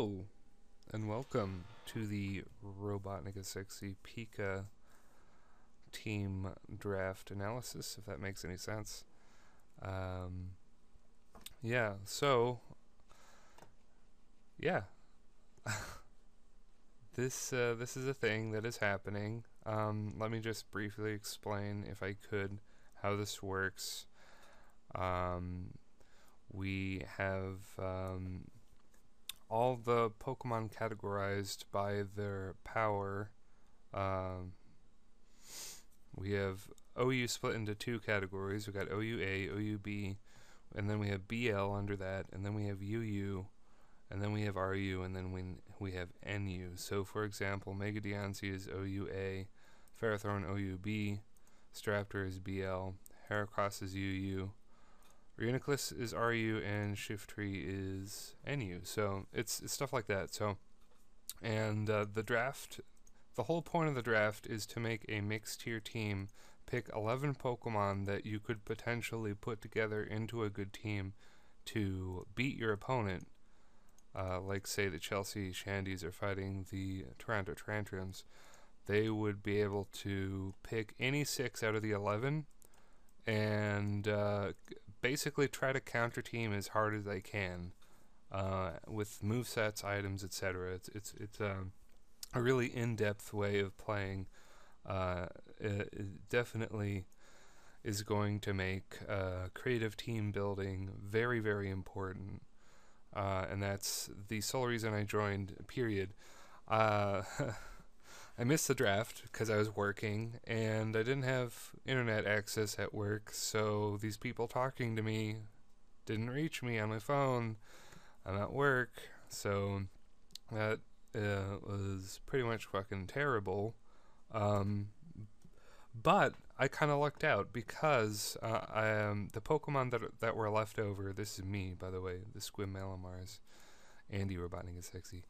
Hello, and welcome to the RobotnikIsSexy PICA team draft analysis, if that makes any sense. Um, yeah, so, yeah, this is a thing that is happening. Let me just briefly explain, if I could, how this works. We have all the Pokemon categorized by their power. We have OU split into two categories. We've got OUA, OUB, and then we have BL under that, and then we have UU, and then we have RU, and then we have NU. So, for example, Mega Deontay is OUA, Ferrothorn OUB, Staraptor is BL, Heracross is UU, Reuniclus is RU, and Shiftry is NU. So it's stuff like that. So, and the draft, the whole point of the draft is to make a mixed tier team, pick 11 Pokemon that you could potentially put together into a good team to beat your opponent. Like say the Chelsea Shandies are fighting the Toronto Tantrums. They would be able to pick any 6 out of the 11 and basically try to counter team as hard as they can with movesets, items, etc. It's a really in-depth way of playing. It definitely is going to make creative team building very, very important. And that's the sole reason I joined, period. I missed the draft because I was working and I didn't have internet access at work, so these people talking to me didn't reach me on my phone. I'm at work, so that was pretty much fucking terrible. But I kind of lucked out because the Pokemon that were left over. This is me, by the way, the Sequim Malamars, Andy RobotnikIsSexy.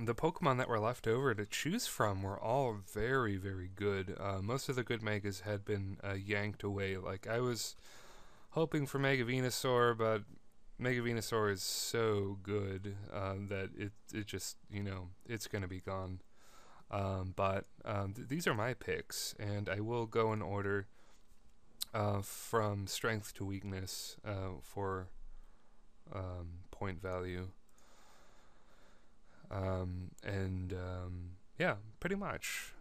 The Pokemon that were left over to choose from were all very, very good. Most of the good Megas had been yanked away. Like, I was hoping for Mega Venusaur, but Mega Venusaur is so good that it just, it's going to be gone. But these are my picks, and I will go in order from strength to weakness for point value. Yeah, pretty much.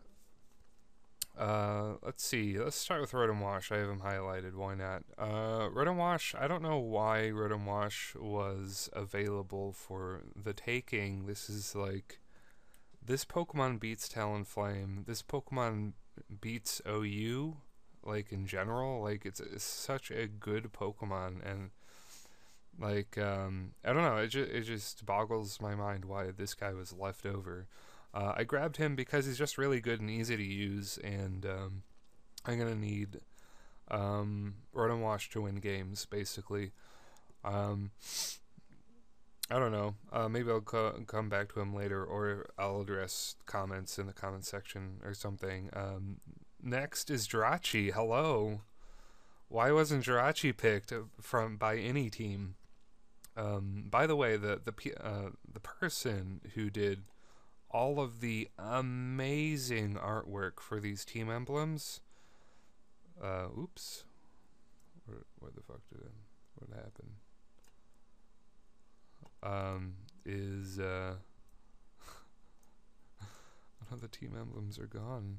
Let's see. Let's start with Rotom Wash. I have him highlighted. Why not? Rotom Wash, I don't know why Rotom Wash was available for the taking. This is like, this Pokemon beats Talonflame. This Pokemon beats OU, like, in general. Like, it's such a good Pokemon, and like, I don't know, it just boggles my mind why this guy was left over. I grabbed him because he's just really good and easy to use, and I'm going to need Rotom Wash to win games, basically. I don't know, maybe I'll come back to him later, or I'll address comments in the comment section or something. Next is Jirachi. Hello. Why wasn't Jirachi picked by any team? By the way, the person who did all of the amazing artwork for these team emblems, oops, where the fuck what happened? Is one of the team emblems are gone.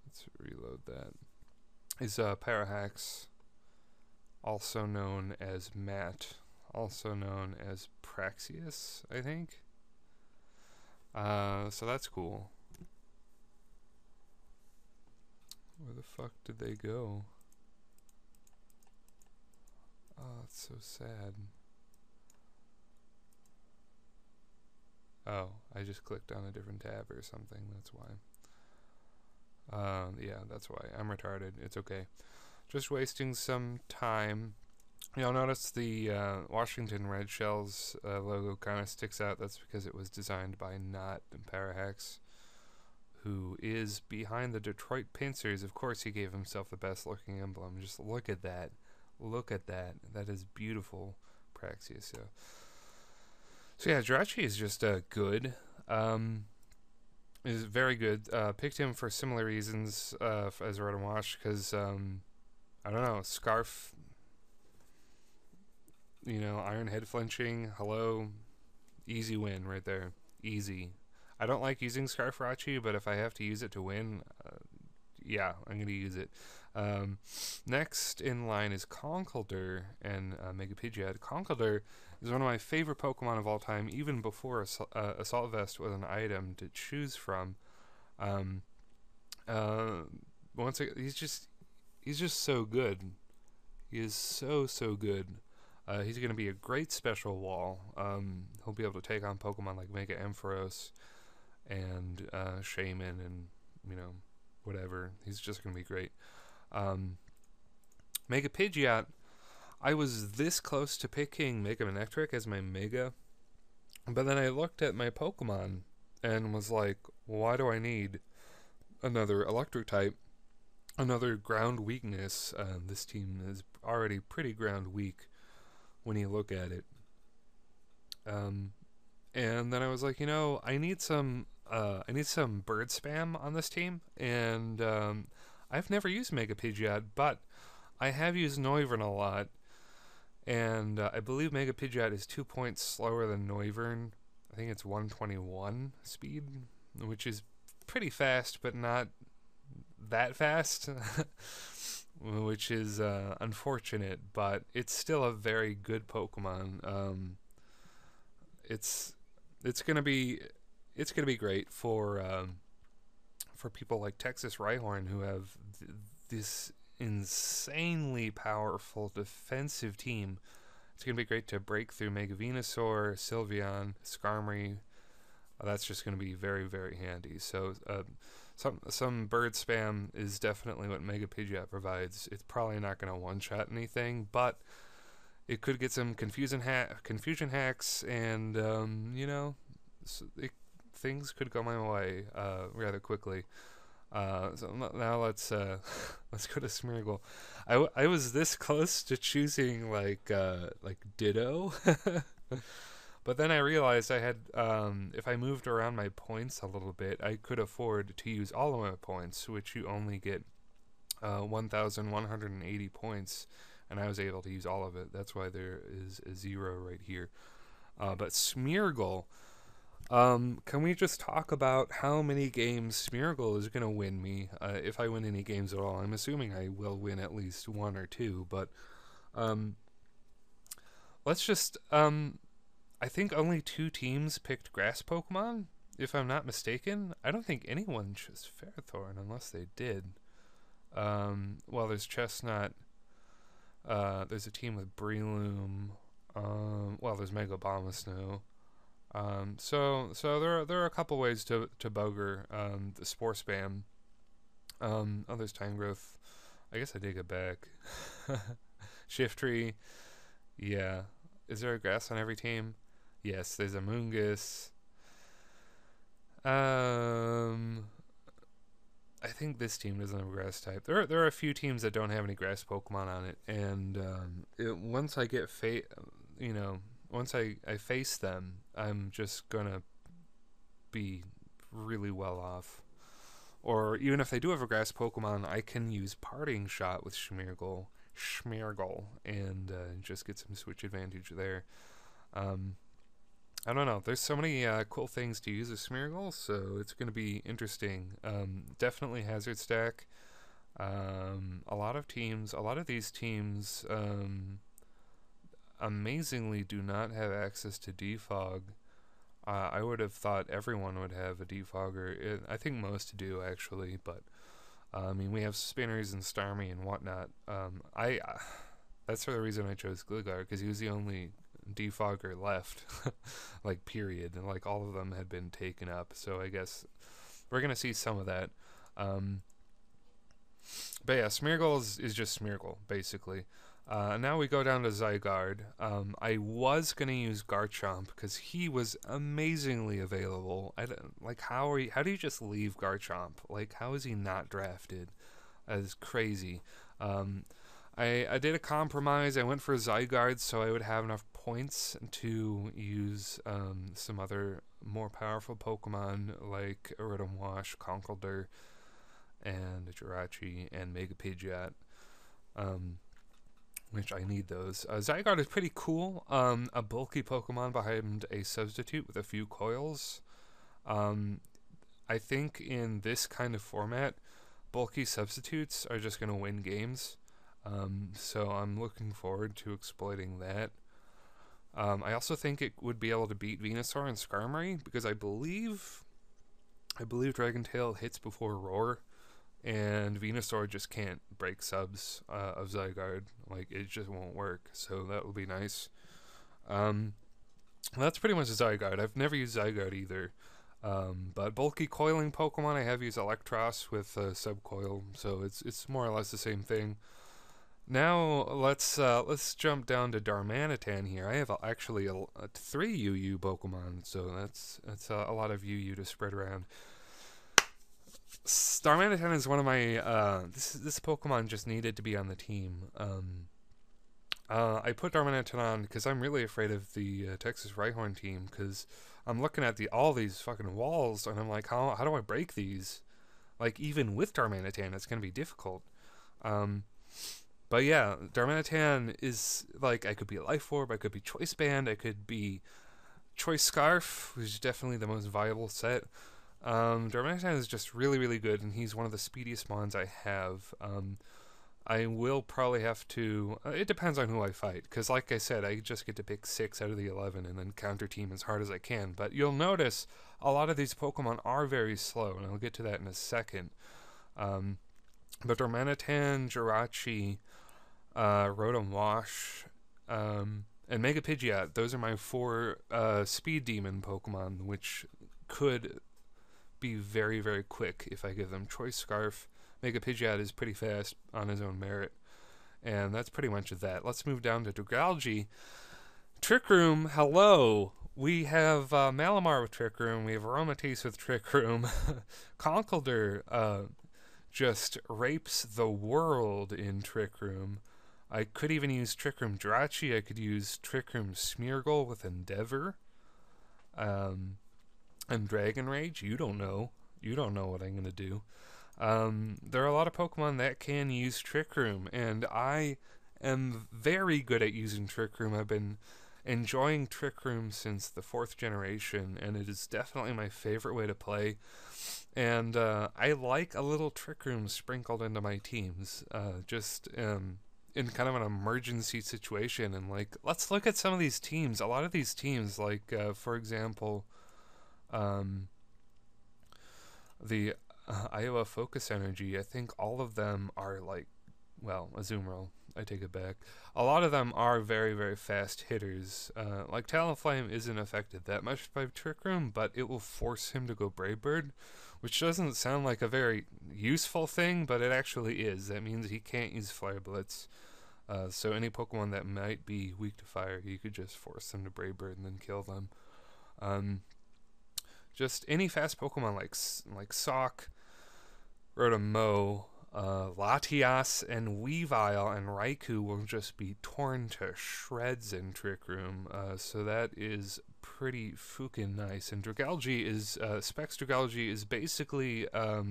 Let's reload that. Is Parahax, also known as Matt, also known as Praxius, I think. So that's cool. Where the fuck did they go? Oh, it's so sad. Oh, I just clicked on a different tab or something, that's why. Yeah, that's why. I'm retarded. It's okay. Just wasting some time. You'll notice the Washington Red Shells logo kind of sticks out. That's because it was designed by Not Parahax, who is behind the Detroit Pincers. Of course, he gave himself the best looking emblem. Just look at that. Look at that. That is beautiful, Praxis. So So yeah, Jirachi is just good. Is very good. Picked him for similar reasons as Red and Wash because I don't know, Scarf, Iron Head flinching. Hello, easy win right there. Easy. I don't like using Scarf Rachi, but if I have to use it to win, yeah, I'm gonna use it. Next in line is Conkeldurr and Mega Pidgeot. Conkeldurr is one of my favorite Pokemon of all time, even before Assault Vest was an item to choose from. Um, he's just so good. He is so good. He's going to be a great special wall. He'll be able to take on Pokemon like Mega Ampharos and Shaman and whatever. He's just going to be great. Mega Pidgeot, I was this close to picking Mega Manectric as my Mega, but then I looked at my Pokemon and was like, why do I need another Electric type, another ground weakness? This team is already pretty ground weak when you look at it. And then I was like, I need some bird spam on this team, and I've never used Mega Pidgeot, but I have used Noivern a lot, and I believe Mega Pidgeot is 2 points slower than Noivern. I think it's 121 speed, which is pretty fast, but not that fast, which is unfortunate, but it's still a very good Pokemon. It's gonna be great for people like Texas Rhyhorn, who have this insanely powerful defensive team. It's going to be great to break through Mega Venusaur, Sylveon, Skarmory. That's just going to be very, very handy. So some bird spam is definitely what Mega Pidgeot provides. It's probably not going to one-shot anything, but it could get some confusion hacks, and things could go my way rather quickly. So now let's go to Smeargle. I was this close to choosing like Ditto, but then I realized I had if I moved around my points a little bit, I could afford to use all of my points, which you only get 1,180 points, and I was able to use all of it. That's why there is a 0 right here. But Smeargle. Can we just talk about how many games Smeargle is going to win me, if I win any games at all? I'm assuming I will win at least 1 or 2, but, let's just, I think only 2 teams picked grass Pokemon, if I'm not mistaken. I don't think anyone chose Ferrothorn, unless they did. Well, there's Chestnut, there's a team with Breloom, well, there's Mega Abomasnow. So there are a couple ways to bogger the Spore Spam. Oh, there's Tangrowth. I guess I take it back. Shiftry. Yeah. Is there a grass on every team? Yes, there's a Moongus. I think this team doesn't have a grass type. There are a few teams that don't have any grass Pokemon on it, and once I get once I face them, I'm just gonna be really well off. Or even if they do have a grass Pokemon, I can use Parting Shot with Smeargle, and just get some switch advantage there. I don't know. There's so many cool things to use with Smeargle, so it's going to be interesting. Definitely Hazard Stack. A lot of these teams, amazingly do not have access to defog. I would have thought everyone would have a defogger. I think most do, actually, but I mean, we have Spinners and Starmie and whatnot. That's for the reason I chose Gligar, because he was the only defogger left, like, period, and like all of them had been taken up, so I guess we're gonna see some of that. But yeah, Smeargle is just Smeargle, basically. Now we go down to Zygarde. I was gonna use Garchomp because he was amazingly available. How do you just leave Garchomp? Like, how is he not drafted? That is crazy. I did a compromise. I went for Zygarde so I would have enough points to use some other more powerful Pokemon like Rotom Wash, Conkeldurr, and Jirachi, and Mega Pidgeot, which I need those. Zygarde is pretty cool. A bulky Pokemon behind a substitute with a few coils. I think in this kind of format, bulky substitutes are just going to win games. So I'm looking forward to exploiting that. I also think it would be able to beat Venusaur and Skarmory because I believe Dragon Tail hits before Roar, and Venusaur just can't break subs of Zygarde. Like, it just won't work. So that will be nice. That's pretty much Zygarde. I've never used Zygarde either. But bulky coiling Pokemon, I have used Electros with Subcoil, so it's more or less the same thing. Now let's jump down to Darmanitan here. I have actually 3 UU Pokemon, so that's a lot of UU to spread around. Darmanitan is one of my this Pokemon just needed to be on the team. I put Darmanitan on because I'm really afraid of the Texas Rhyhorn team, because I'm looking at all these fucking walls and I'm like, how do I break these? Like, even with Darmanitan, it's gonna be difficult. But yeah, Darmanitan is, like, I could be a Life Orb, I could be Choice Band, I could be Choice Scarf, which is definitely the most viable set. Darmanitan is just really, really good, and he's one of the speediest mons I have. I will probably have to, it depends on who I fight, because like I said, I just get to pick 6 out of the 11 and then counter team as hard as I can. But you'll notice a lot of these Pokemon are very slow, and I'll get to that in a second. But Darmanitan, Jirachi, Rotom Wash, and Mega Pidgeot, those are my 4 Speed Demon Pokemon, which could be very, very quick if I give them Choice Scarf. Mega Pidgeot is pretty fast on his own merit. And that's pretty much that. Let's move down to Dragalge. Trick Room, hello! We have Malamar with Trick Room, we have Aromatisse with Trick Room. Conkeldurr just rapes the world in Trick Room. I could even use Trick Room Jirachi. I could use Trick Room Smeargle with Endeavor. And Dragon Rage. You don't know. You don't know what I'm going to do. There are a lot of Pokemon that can use Trick Room, and I am very good at using Trick Room. I've been enjoying Trick Room since the 4th generation, and it is definitely my favorite way to play. And I like a little Trick Room sprinkled into my teams, just in kind of an emergency situation. And like, let's look at some of these teams. A lot of these teams, like for example, the Iowa Focus Energy, I think all of them are like, well, Azumarill, I take it back. A lot of them are very, very fast hitters. Like Talonflame isn't affected that much by Trick Room, but it will force him to go Brave Bird, which doesn't sound like a very useful thing, but it actually is. That means he can't use Flare Blitz. So any Pokemon that might be weak to fire, you could just force them to Brave Bird and then kill them. Just any fast Pokemon like Sock, Rotom-Mow, Latias, and Weavile and Raikou will just be torn to shreds in Trick Room. So that is pretty fucking nice. And Dragalge is Specs Dragalge is basically a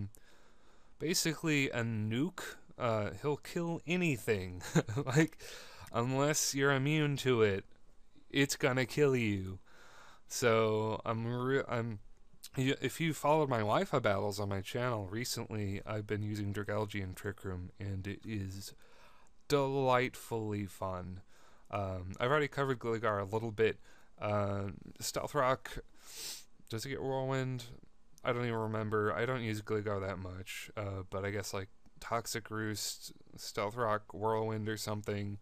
nuke. He'll kill anything. Like, unless you're immune to it, it's gonna kill you. So if you followed my Wi-Fi battles on my channel recently, I've been using Dragalge in Trick Room, and it is delightfully fun. I've already covered Gligar a little bit. Stealth Rock, does it get Whirlwind? I don't even remember. I don't use Gligar that much, but I guess like Toxic Roost, Stealth Rock, Whirlwind or something.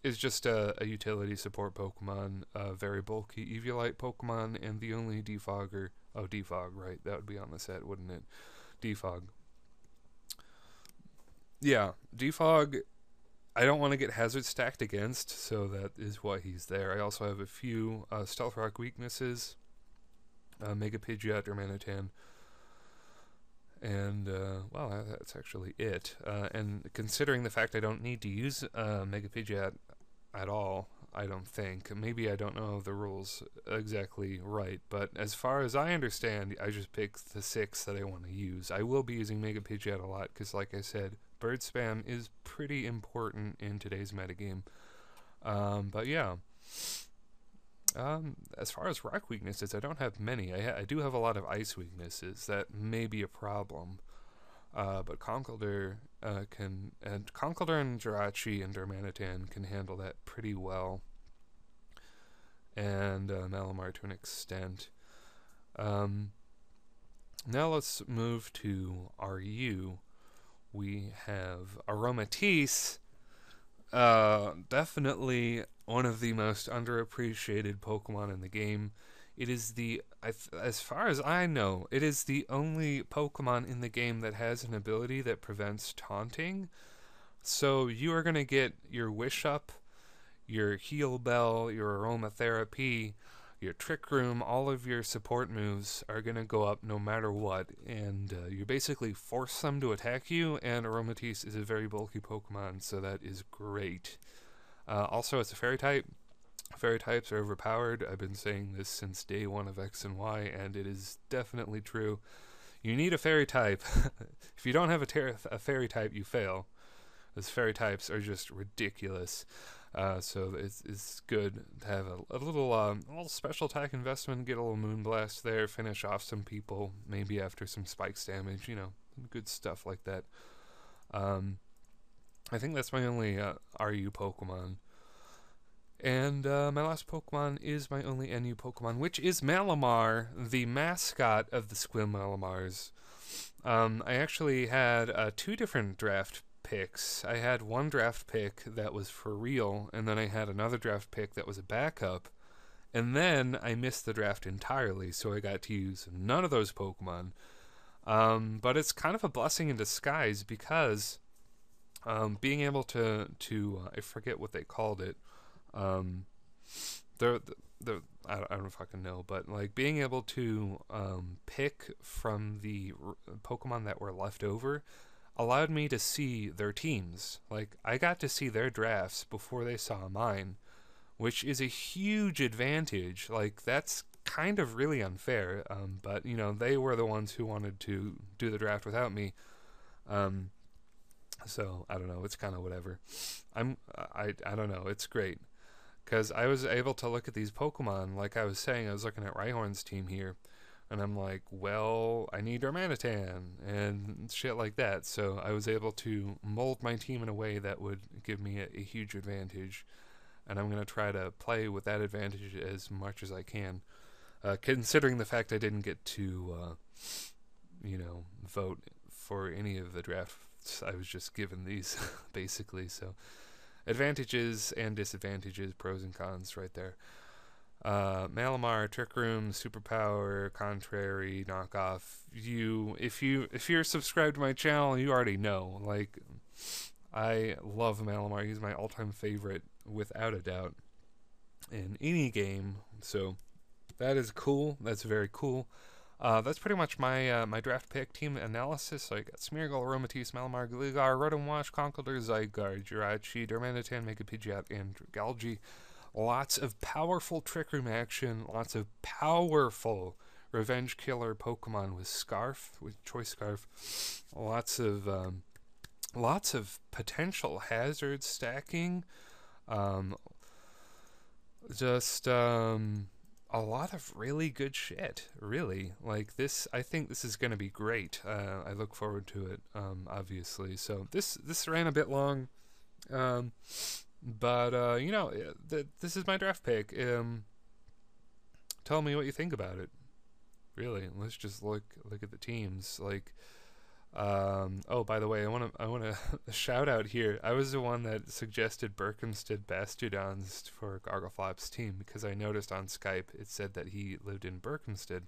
Is just a utility support Pokemon, very bulky Eviolite Pokemon, and the only Defogger. Oh, Defog, right? That would be on the set, wouldn't it? Defog. Yeah, Defog, I don't want to get Hazard stacked against, so that is why he's there. I also have a few Stealth Rock weaknesses. Mega Pidgeot, Darmanitan, And, well, that's actually it. And considering the fact I don't need to use Mega Pidgeot at all, I don't think. Maybe I don't know the rules exactly right, but as far as I understand, I just picked the 6 that I want to use. I will be using Mega Pidgeot a lot, because like I said, bird spam is pretty important in today's metagame. But yeah. As far as rock weaknesses, I don't have many. I do have a lot of ice weaknesses. That may be a problem. But Conkeldurr Conkeldurr and Jirachi and Darmanitan can handle that pretty well. And Malamar to an extent. Now let's move to RU. We have Aromatisse. Definitely one of the most underappreciated Pokemon in the game. It is as far as I know, it is the only Pokemon in the game that has an ability that prevents taunting. So you are going to get your Wish Up, your Heal Bell, your Aromatherapy, your Trick Room, all of your support moves are going to go up no matter what, and you basically force them to attack you, and Aromatisse is a very bulky Pokemon, so that is great. Also, it's a Fairy type. Fairy types are overpowered. I've been saying this since day 1 of X and Y, and it is definitely true. You need a Fairy type. If you don't have a Fairy type, you fail. Those Fairy types are just ridiculous. So it's good to have a little special attack investment, get a little Moonblast there, finish off some people, maybe after some spikes damage, good stuff like that. I think that's my only RU Pokemon. And my last Pokemon is my only NU Pokemon, which is Malamar, the mascot of the Sequim Malamars. I actually had 2 different draft picks. I had one draft pick that was for real, and then I had another draft pick that was a backup, and then I missed the draft entirely, so I got to use none of those Pokemon. But it's kind of a blessing in disguise, because being able to I forget what they called it. I don't fucking know, but like being able to pick from the Pokemon that were left over allowed me to see their teams. Like, I got to see their drafts before they saw mine, which is a huge advantage. Like, that's kind of really unfair, but they were the ones who wanted to do the draft without me. So I don't know, it's kind of whatever. I don't know, it's great. Because I was able to look at these Pokemon, like I was saying, I was looking at Rhyhorn's team here, and I'm like, well, I need Darmanitan, and shit like that. So I was able to mold my team in a way that would give me a huge advantage, and I'm going to try to play with that advantage as much as I can, considering the fact I didn't get to, vote for any of the drafts. I was just given these, basically, so... Advantages and disadvantages, pros and cons right there. Malamar, Trick Room, Superpower, Contrary, Knockoff. If you're subscribed to my channel, you already know. Like, I love Malamar. He's my all-time favorite, without a doubt, in any game. So that is cool. That's very cool. That's pretty much my my draft pick team analysis. So I got Smeargle, Aromatisse, Malamar, Gligar, Rotom-Wash, Conkeldurr, Zygarde, Jirachi, Darmanitan, Mega Pidgeot, and Galgi. Lots of powerful Trick Room action. Lots of powerful Revenge Killer Pokemon with Choice Scarf. Lots of potential hazard stacking. A lot of really good shit, really. Like, this, I think this is going to be great. I look forward to it, obviously. So this ran a bit long, but this is my draft pick. Tell me what you think about it. Really, let's just look at the teams. Like, oh, by the way, I want to shout out here. I was the one that suggested Berkhamsted Bastudons for Gargleflop's team, because I noticed on Skype it said that he lived in Berkhamsted.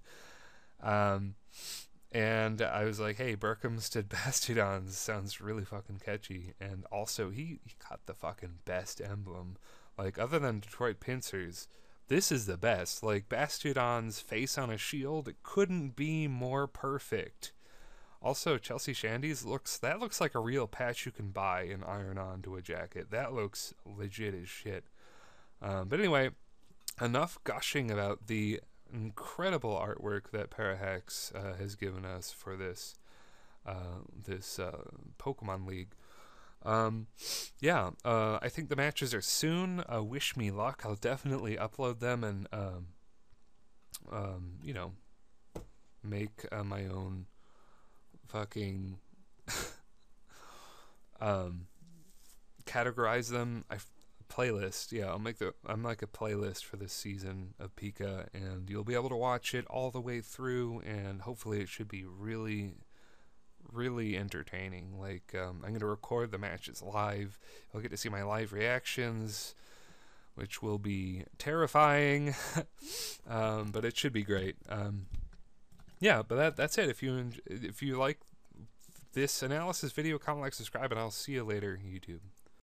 And I was like, hey, Berkhamsted Bastudons sounds really fucking catchy. And also, he got the fucking best emblem. Like, other than Detroit Pincers, this is the best. Like, Bastudon's face on a shield, it couldn't be more perfect. Also, Chelsea Shandy's looks like a real patch you can buy and iron on to a jacket. That looks legit as shit. But anyway, enough gushing about the incredible artwork that Parahax has given us for this Pokemon League. I think the matches are soon. Wish me luck. I'll definitely upload them and make my own fucking categorize them. Playlist. Yeah, I'm like a playlist for this season of PICA, and you'll be able to watch it all the way through, and hopefully it should be really, really entertaining. Like, I'm going to record the matches live. You'll get to see my live reactions, which will be terrifying, but it should be great. But that's it. If you like this analysis video, comment, like, subscribe, and I'll see you later, YouTube.